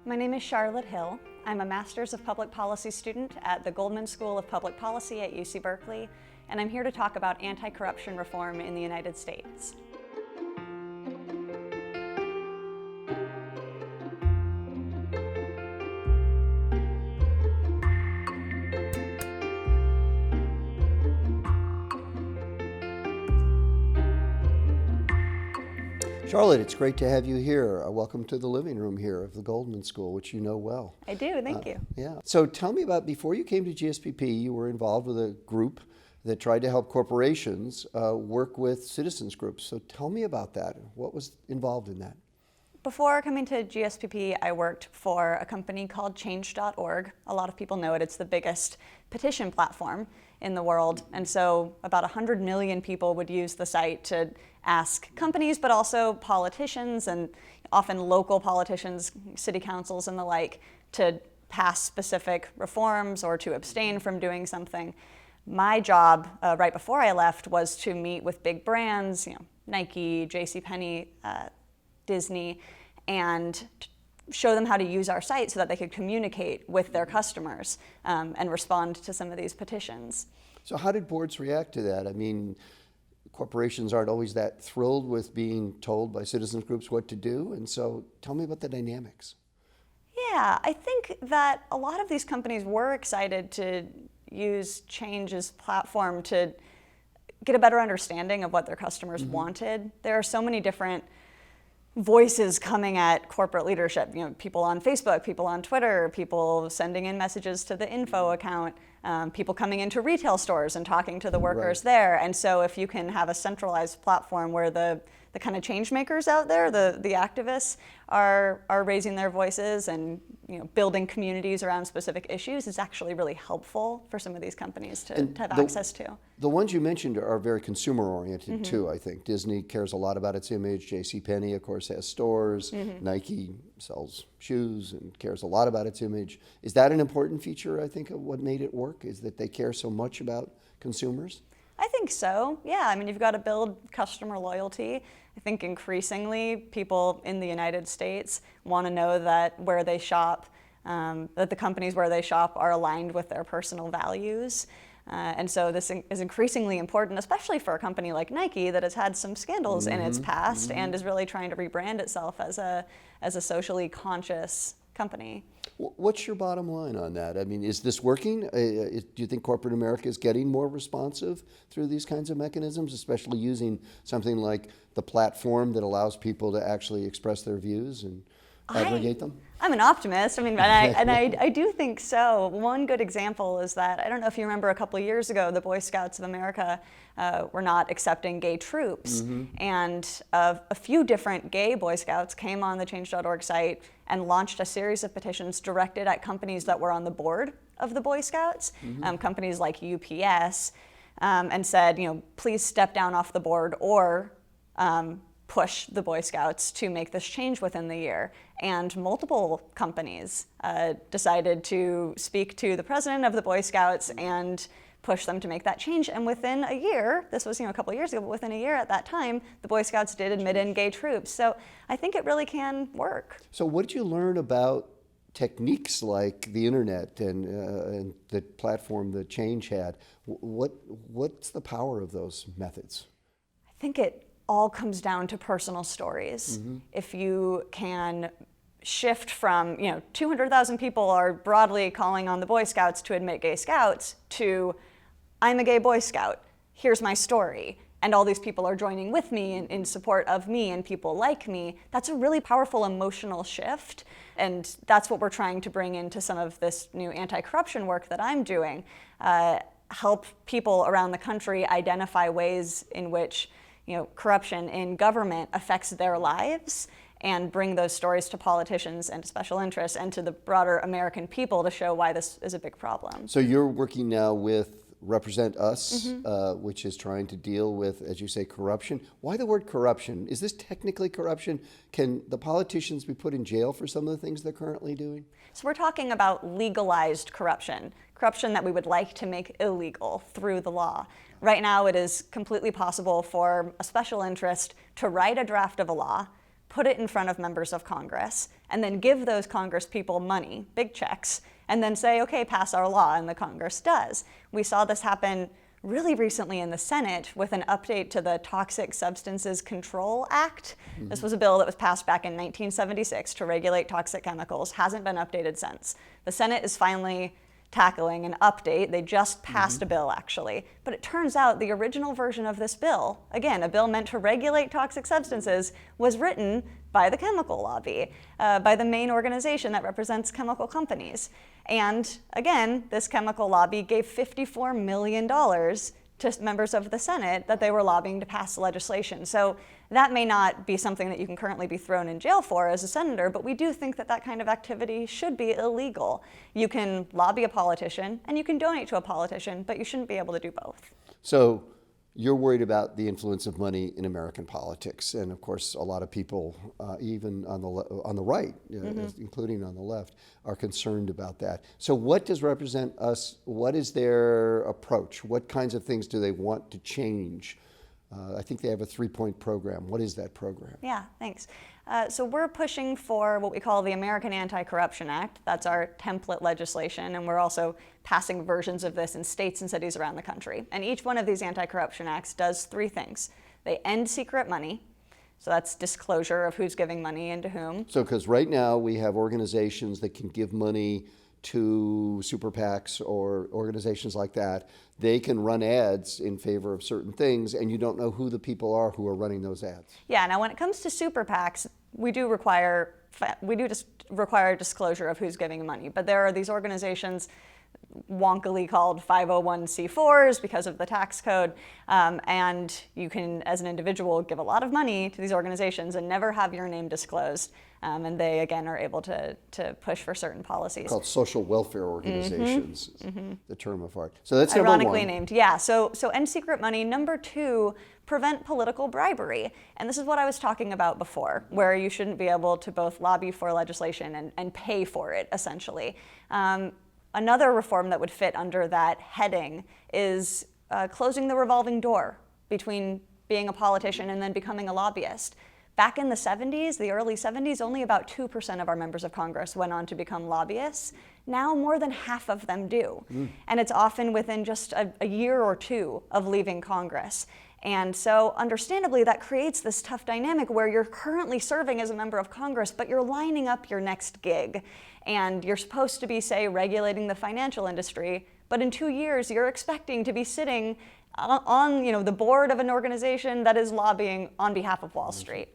My name is Charlotte Hill. I'm a Master's of Public Policy student at the Goldman School of Public Policy at UC Berkeley, and I'm here to talk about anti-corruption reform in the United States. Charlotte, it's great to have you here. Welcome to the living room here of the Goldman School, which you know well. I do, thank you. Yeah. So tell me about, before you came to GSPP, you were involved with a group that tried to help corporations work with citizens groups. So tell me about that. What was involved in that? Before coming to GSPP, I worked for a company called Change.org. A lot of people know it. It's the biggest petition platform in the world. And so about 100 million people would use the site to ask companies, but also politicians and often local politicians, city councils and the like, to pass specific reforms or to abstain from doing something. My job right before I left was to meet with big brands, Nike, JCPenney, Disney, and show them how to use our site so that they could communicate with their customers and respond to some of these petitions. So how did boards react to that? I mean, corporations aren't always that thrilled with being told by citizens groups what to do, and so tell me about the dynamics. Yeah, I think that a lot of these companies were excited to use Change's platform to get a better understanding of what their customers wanted. There are so many different voices coming at corporate leadership, people on Facebook, people on Twitter, people sending in messages to the info account, people coming into retail stores and talking to the workers there. And so if you can have a centralized platform where the kind of change makers out there, the activists are raising their voices and building communities around specific issues, is actually really helpful for some of these companies to have access to. The ones you mentioned are very consumer oriented too, I think. Disney cares a lot about its image. JCPenney, of course, has stores. Nike sells shoes and cares a lot about its image. Is that an important feature, I think, of what made it work, is that they care so much about consumers? I think so, yeah. I mean, you've got to build customer loyalty. I think increasingly people in the United States want to know that where they shop, that the companies where they shop are aligned with their personal values. And so this is increasingly important, especially for a company like Nike that has had some scandals in its past and is really trying to rebrand itself as a socially conscious company. What's your bottom line on that? I mean, is this working? Do you think corporate America is getting more responsive through these kinds of mechanisms, especially using something like the platform that allows people to actually express their views and aggregate them? I'm an optimist. I mean, I do think so. One good example is that, I don't know if you remember a couple of years ago, the Boy Scouts of America were not accepting gay troops. And a few different gay Boy Scouts came on the Change.org site and launched a series of petitions directed at companies that were on the board of the Boy Scouts, companies like UPS, and said, please step down off the board or push the Boy Scouts to make this change within the year. And multiple companies decided to speak to the president of the Boy Scouts and push them to make that change. And within a year, this was a couple of years ago, but within a year at that time, the Boy Scouts did admit in gay troops. So I think it really can work. So what did you learn about techniques like the internet and the platform that Change had? What's the power of those methods? I think it all comes down to personal stories. If you can shift from, 200,000 people are broadly calling on the Boy Scouts to admit gay scouts to, I'm a gay Boy Scout, here's my story, and all these people are joining with me in support of me and people like me, that's a really powerful emotional shift. And that's what we're trying to bring into some of this new anti-corruption work that I'm doing. Help people around the country identify ways in which corruption in government affects their lives, and bring those stories to politicians and to special interests and to the broader American people to show why this is a big problem. So you're working now with Represent Us, which is trying to deal with, as you say, corruption. Why the word corruption? Is this technically corruption? Can the politicians be put in jail for some of the things they're currently doing? So we're talking about legalized corruption, corruption that we would like to make illegal through the law. Right now, it is completely possible for a special interest to write a draft of a law, put it in front of members of Congress, and then give those Congress people money, big checks, and then say, okay, pass our law, and the Congress does. We saw this happen really recently in the Senate with an update to the Toxic Substances Control Act. This was a bill that was passed back in 1976 to regulate toxic chemicals, hasn't been updated since. The Senate is finally tackling an update. They just passed a bill, actually. But it turns out the original version of this bill, again, a bill meant to regulate toxic substances, was written by the chemical lobby, by the main organization that represents chemical companies. And again, this chemical lobby gave $54 million to members of the Senate that they were lobbying to pass legislation. So that may not be something that you can currently be thrown in jail for as a senator, but we do think that that kind of activity should be illegal. You can lobby a politician and you can donate to a politician, but you shouldn't be able to do both. So you're worried about the influence of money in American politics, and of course, a lot of people, even on the right, including on the left, are concerned about that. So, what does represent us? What is their approach? What kinds of things do they want to change? I think they have a 3-point program. What is that program? Yeah, thanks. So we're pushing for what we call the American Anti-Corruption Act. That's our template legislation, and we're also passing versions of this in states and cities around the country. And each one of these anti-corruption acts does 3 things. They end secret money, so that's disclosure of who's giving money and to whom. So, because right now we have organizations that can give money to super PACs or organizations like that. They can run ads in favor of certain things, and you don't know who the people are who are running those ads. Yeah, now when it comes to super PACs, we do require disclosure of who's giving money, but there are these organizations wonkily called 501c4s because of the tax code, and you can, as an individual, give a lot of money to these organizations and never have your name disclosed, and they, again, are able to push for certain policies. Called social welfare organizations, the term of art. So that's number 1. Ironically named, yeah. So end secret money. Number 2, prevent political bribery. And this is what I was talking about before, where you shouldn't be able to both lobby for legislation and pay for it, essentially. Another reform that would fit under that heading is closing the revolving door between being a politician and then becoming a lobbyist. Back in the 70s, the early 70s, only about 2% of our members of Congress went on to become lobbyists. Now more than half of them do. And it's often within just a year or 2 of leaving Congress. And so understandably, that creates this tough dynamic where you're currently serving as a member of Congress, but you're lining up your next gig. And you're supposed to be, say, regulating the financial industry, but in 2 years, you're expecting to be sitting on the board of an organization that is lobbying on behalf of Wall Street.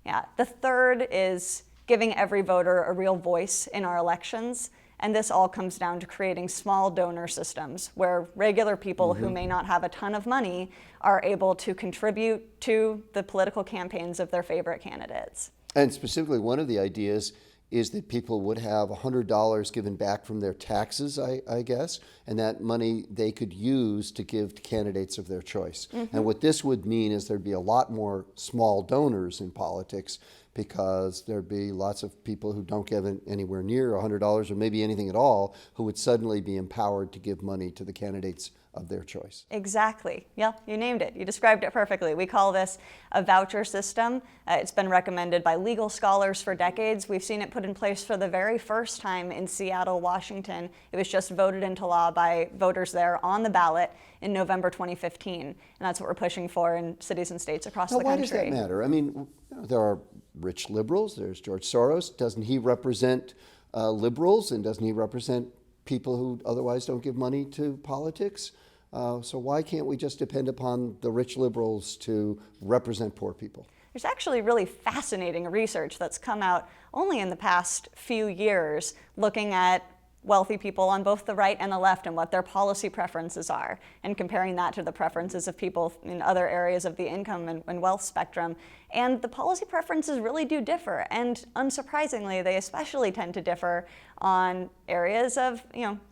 Yeah. The third is giving every voter a real voice in our elections. And this all comes down to creating small donor systems where regular people who may not have a ton of money are able to contribute to the political campaigns of their favorite candidates. And specifically, one of the ideas is that people would have $100 given back from their taxes, I guess, and that money they could use to give to candidates of their choice. And what this would mean is there'd be a lot more small donors in politics, because there'd be lots of people who don't give anywhere near $100 or maybe anything at all, who would suddenly be empowered to give money to the candidates of their choice. Exactly. Yeah, you named it. You described it perfectly. We call this a voucher system. It's been recommended by legal scholars for decades. We've seen it put in place for the very first time in Seattle, Washington. It was just voted into law by voters there on the ballot in November 2015. And that's what we're pushing for in cities and states across the country. Why does that matter? I mean, there are rich liberals. There's George Soros. Doesn't he represent liberals, and doesn't he represent people who otherwise don't give money to politics? So why can't we just depend upon the rich liberals to represent poor people? There's actually really fascinating research that's come out only in the past few years looking at wealthy people on both the right and the left and what their policy preferences are, and comparing that to the preferences of people in other areas of the income and wealth spectrum. And the policy preferences really do differ, and unsurprisingly, they especially tend to differ on areas of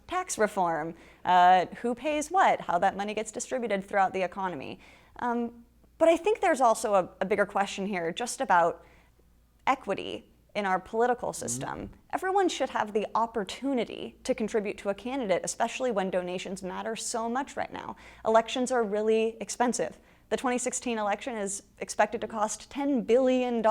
tax reform, who pays what, how that money gets distributed throughout the economy. But I think there's also a bigger question here just about equity in our political system. Everyone should have the opportunity to contribute to a candidate, especially when donations matter so much right now. Elections are really expensive. The 2016 election is expected to cost $10 billion.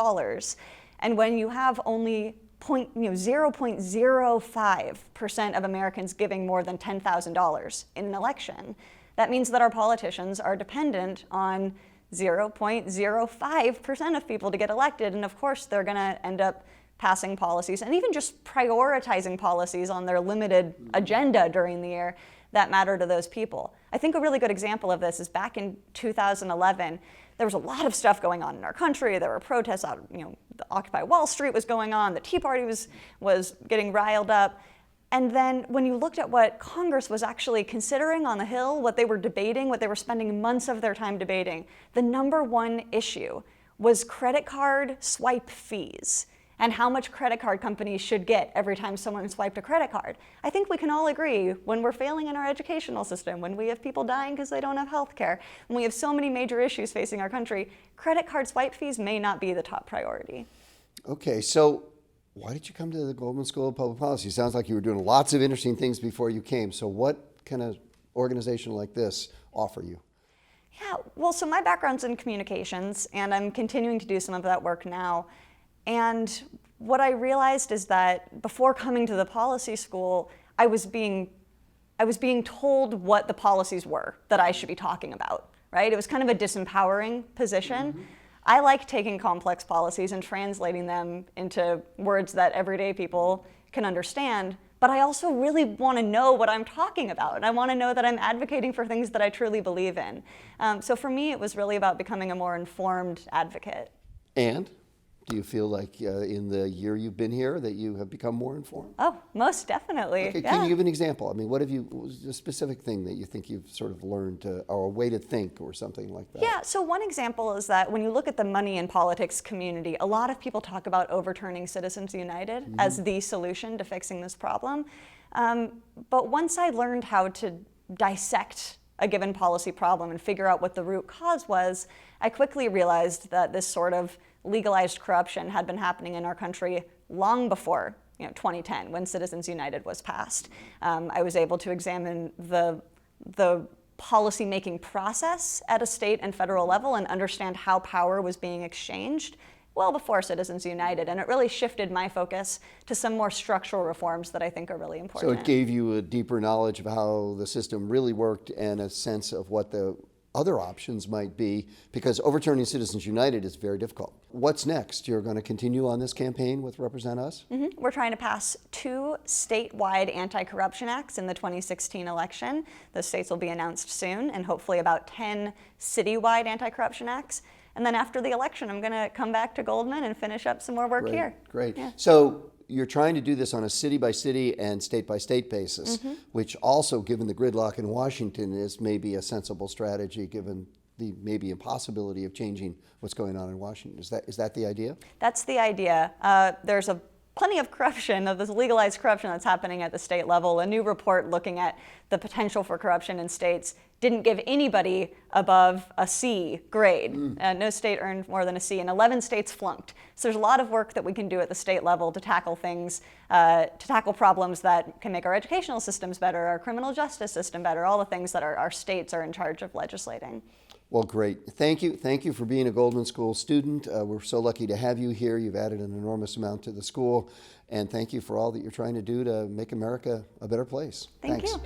And when you have only 0.05% of Americans giving more than $10,000 in an election, that means that our politicians are dependent on 0.05% of people to get elected. And of course, they're going to end up passing policies and even just prioritizing policies on their limited agenda during the year that matter to those people. I think a really good example of this is back in 2011, there was a lot of stuff going on in our country. There were protests out, the Occupy Wall Street was going on, the Tea Party was getting riled up. And then when you looked at what Congress was actually considering on the Hill, what they were debating, what they were spending months of their time debating, the number one issue was credit card swipe fees and how much credit card companies should get every time someone swiped a credit card. I think we can all agree when we're failing in our educational system, when we have people dying because they don't have health care, when we have so many major issues facing our country, credit card swipe fees may not be the top priority. Okay, so why did you come to the Goldman School of Public Policy? Sounds like you were doing lots of interesting things before you came. So what kind of organization like this offer you? Yeah, well, so my background's in communications, and I'm continuing to do some of that work now. And what I realized is that before coming to the policy school, I was being told what the policies were that I should be talking about, right? It was kind of a disempowering position. Mm-hmm. I like taking complex policies and translating them into words that everyday people can understand, but I also really want to know what I'm talking about, and I want to know that I'm advocating for things that I truly believe in. So for me, it was really about becoming a more informed advocate. And do you feel like in the year you've been here that you have become more informed? Oh, most definitely. Okay, yeah. Can you give an example? I mean, what was a specific thing that you think you've sort of learned or a way to think or something like that? Yeah, so one example is that when you look at the money in politics community, a lot of people talk about overturning Citizens United mm-hmm. as the solution to fixing this problem. But once I learned how to dissect a given policy problem and figure out what the root cause was, I quickly realized that this sort of legalized corruption had been happening in our country long before 2010, when Citizens United was passed. I was able to examine the policy-making process at a state and federal level and understand how power was being exchanged well before Citizens United, and it really shifted my focus to some more structural reforms that I think are really important. So it gave you a deeper knowledge of how the system really worked and a sense of what the other options might be, because overturning Citizens United is very difficult. What's next? You're going to continue on this campaign with Represent Us? Mm-hmm. We're trying to pass 2 statewide anti-corruption acts in the 2016 election. Those states will be announced soon, and hopefully about 10 citywide anti-corruption acts. And then after the election, I'm going to come back to Goldman and finish up some more work here. Great. Yeah. So you're trying to do this on a city-by-city and state-by-state basis, mm-hmm. which also, given the gridlock in Washington, is maybe a sensible strategy given the maybe impossibility of changing what's going on in Washington. Is that the idea? That's the idea. There's plenty of corruption, of this legalized corruption that's happening at the state level. A new report looking at the potential for corruption in states didn't give anybody above a C grade. No state earned more than a C, and 11 states flunked. So there's a lot of work that we can do at the state level to tackle things, to tackle problems that can make our educational systems better, our criminal justice system better, all the things that our states are in charge of legislating. Well, great. Thank you. Thank you for being a Goldman School student. We're so lucky to have you here. You've added an enormous amount to the school. And thank you for all that you're trying to do to make America a better place. Thanks. You.